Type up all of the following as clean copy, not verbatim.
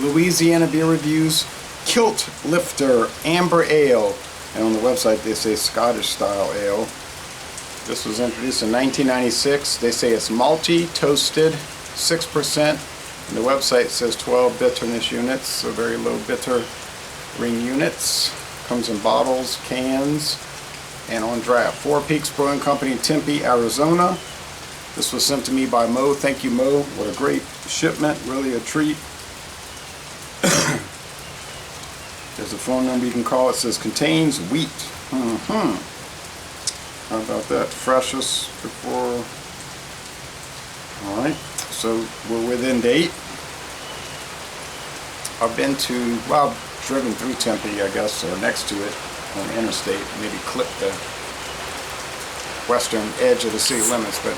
Louisiana Beer Reviews Kilt Lifter Amber Ale. And on the website they say Scottish style ale. This was introduced in 1996. They say it's malty, toasted, 6%. And the website says 12 bitterness units, so very low bitter ring units. Comes in bottles, cans, and on draft. Four Peaks Brewing Company in Tempe, Arizona. This was sent to me by Mo. Thank you, Mo. What a great shipment. Really a treat. There's a phone number you can call. It says contains wheat. How about that? Freshest before. Alright, so we're within date. I've been to, well, I've driven through Tempe, I guess, or next to it on the interstate. Maybe clipped the western edge of the city limits, but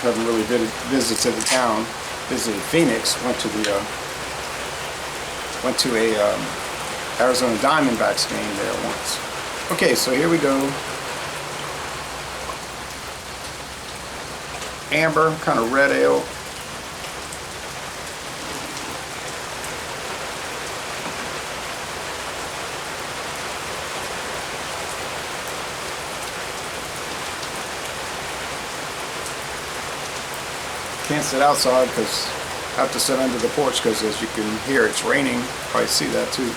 haven't really visited the town. Visited Phoenix. Went to a Arizona Diamondbacks game there once. Okay, so here we go. Amber, kind of red ale. Can't sit outside because I have to sit under the porch because, as you can hear, it's raining. Probably see that too.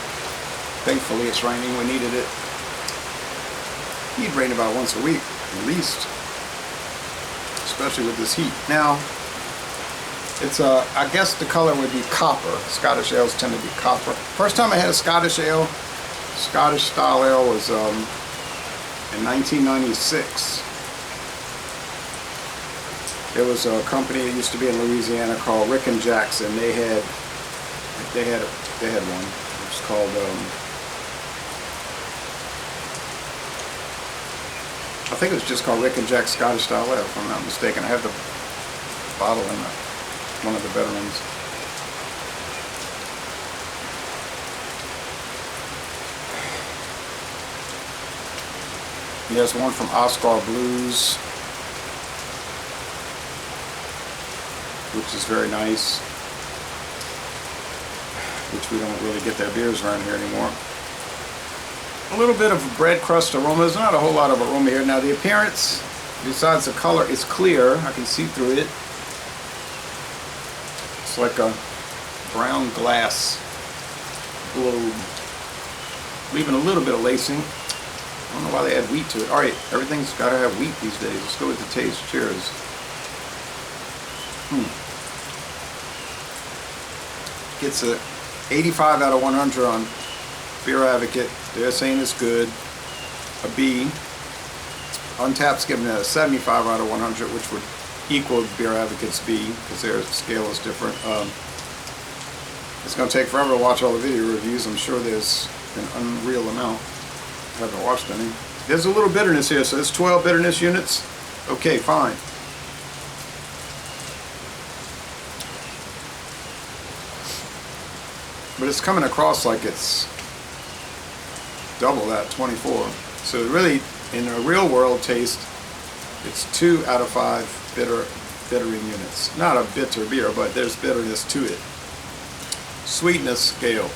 Thankfully it's raining. We needed it. He'd rain about once a week at least, especially with this heat. Now it's I guess the color would be copper. Scottish ales tend to be copper. First time I had a Scottish ale, Scottish style ale, was in 1996. There was a company that used to be in Louisiana called Rick and Jack's, and they had one. It was called I think it was just called Rick and Jack's Scottish style ale, if I'm not mistaken. I have the bottle in one of the better ones. There's one from Oscar Blues, which is very nice, which we don't really get their beers around here anymore. A little bit of bread crust aroma. There's not a whole lot of aroma here. Now the appearance, besides the color, is clear. I can see through it. It's like a brown glass globe, leaving a little bit of lacing. I don't know why they add wheat to it. Alright, everything's got to have wheat these days. Let's go with the taste. Cheers. Gets a 85 out of 100 on Beer Advocate. They're saying it's good. A B. Untapped's giving it a 75 out of 100, which would equal Beer Advocate's B, because their scale is different. It's going to take forever to watch all the video reviews. I'm sure there's an unreal amount. I haven't watched any. There's a little bitterness here, so it's 12 bitterness units. Okay, fine. But it's coming across like it's double that, 24. So really, in a real world taste, it's 2 out of 5 bittering units. Not a bitter beer, but there's bitterness to it. Sweetness scale.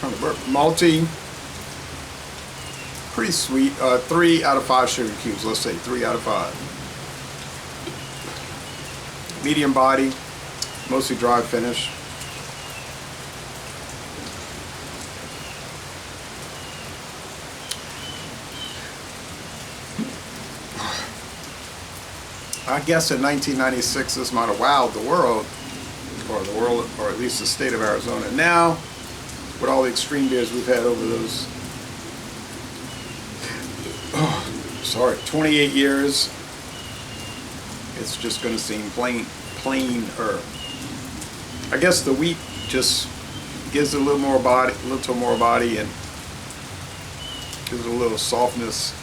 Trying to burp. Malty, pretty sweet. 3 out of 5 sugar cubes. Let's say 3 out of 5. Medium body, mostly dry finish. I guess in 1996 this might have wowed the world, or at least the state of Arizona. Now, with all the extreme beers we've had over those 28 years, it's just going to seem plainer. I guess the wheat just gives it a little more body, and gives it a little softness.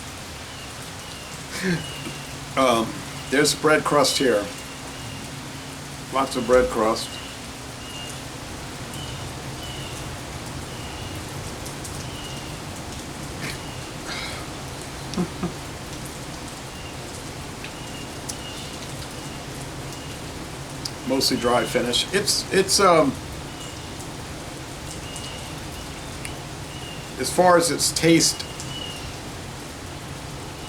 There's bread crust here. Lots of bread crust. Mostly dry finish. It's as far as its taste,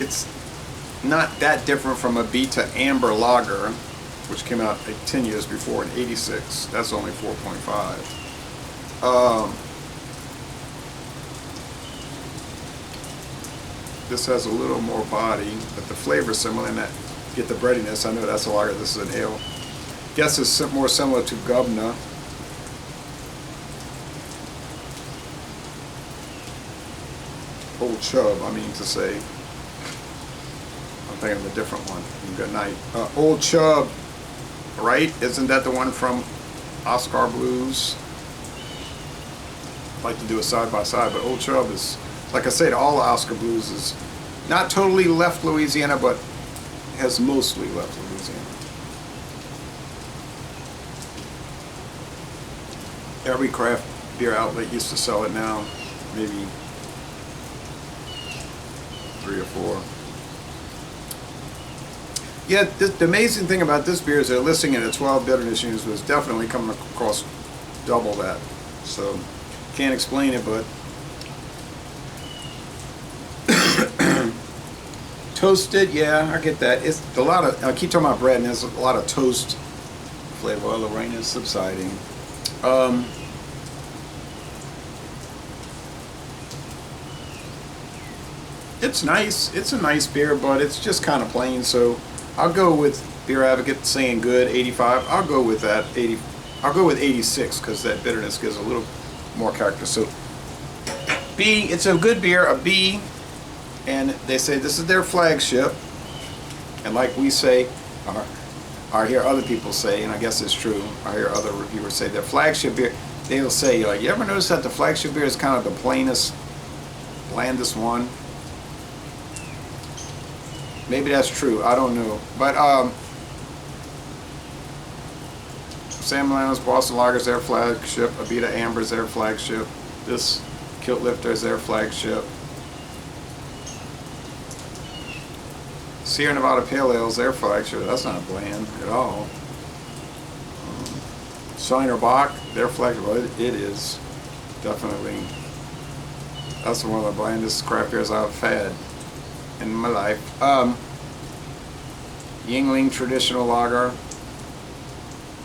it's not that different from a Beta Amber Lager, which came out like 10 years before in '86. That's only 4.5. This has a little more body, but the flavor is similar in that you get the breadiness. I know that's a lager, this is an ale. Guess it's more similar to Gubna. Old Chub, I mean to say. I'm thinking of a different one. Good night. Old Chub, right? Isn't that the one from Oscar Blues? I'd like to do a side by side, but Old Chub is, like I said, all Oscar Blues is not totally left Louisiana, but has mostly left Louisiana. Every craft beer outlet used to sell it now, maybe 3 or 4. Yeah, the amazing thing about this beer is they're listing it at 12 bitterness units, was definitely coming across double that. So, can't explain it, but toasted, yeah, I get that. It's a lot of, I keep talking about bread, and there's a lot of toast flavor. Well, the rain is subsiding. It's nice. It's a nice beer, but it's just kind of plain. So I'll go with Beer Advocate saying good, 85. I'll go with that 80. I'll go with 86 because that bitterness gives a little more character. So B, it's a good beer, a B, and they say this is their flagship. And like we say, I hear other people say, and I guess it's true. I hear other reviewers say their flagship beer. They'll say, like, you ever notice that the flagship beer is kind of the plainest, blandest one? Maybe that's true. I don't know. But Sam Milano's Boston Lager is their flagship. Abita Amber is their flagship. This Kilt Lifter is their flagship. Sierra Nevada Pale Ale is their flagship. That's not bland at all. Shiner Bock, their flagship. Well, it is definitely. That's one of the blandest craft beers I've had in my life. Yingling Traditional Lager.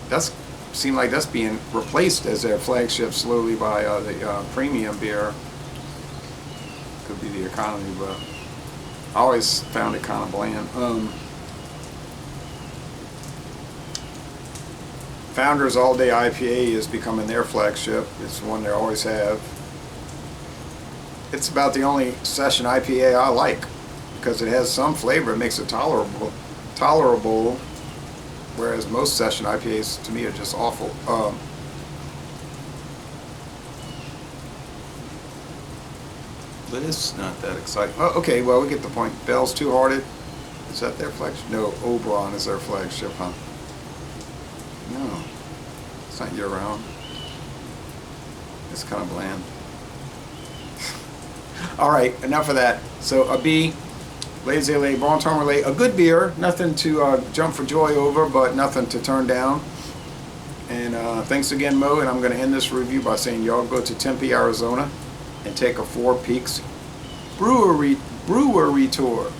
That's seemed like that's being replaced as their flagship slowly by the premium beer. Could be the economy, but I always found it kind of bland. Founders All Day IPA is becoming their flagship. It's one they always have. It's about the only session IPA I like because it has some flavor. It makes it tolerable, whereas most session IPAs to me are just awful. But it's not that exciting. Oh, okay, well, we get the point. Bell's Two Hearted. Is that their flagship? No, Oberon is their flagship, huh? No. It's not year round. It's kind of bland. Alright, enough of that. So, a B. Lazy Lay, Bon Ton Relay. A good beer. Nothing to jump for joy over, but nothing to turn down. And thanks again, Mo. And I'm going to end this review by saying y'all go to Tempe, Arizona, and take a Four Peaks brewery tour.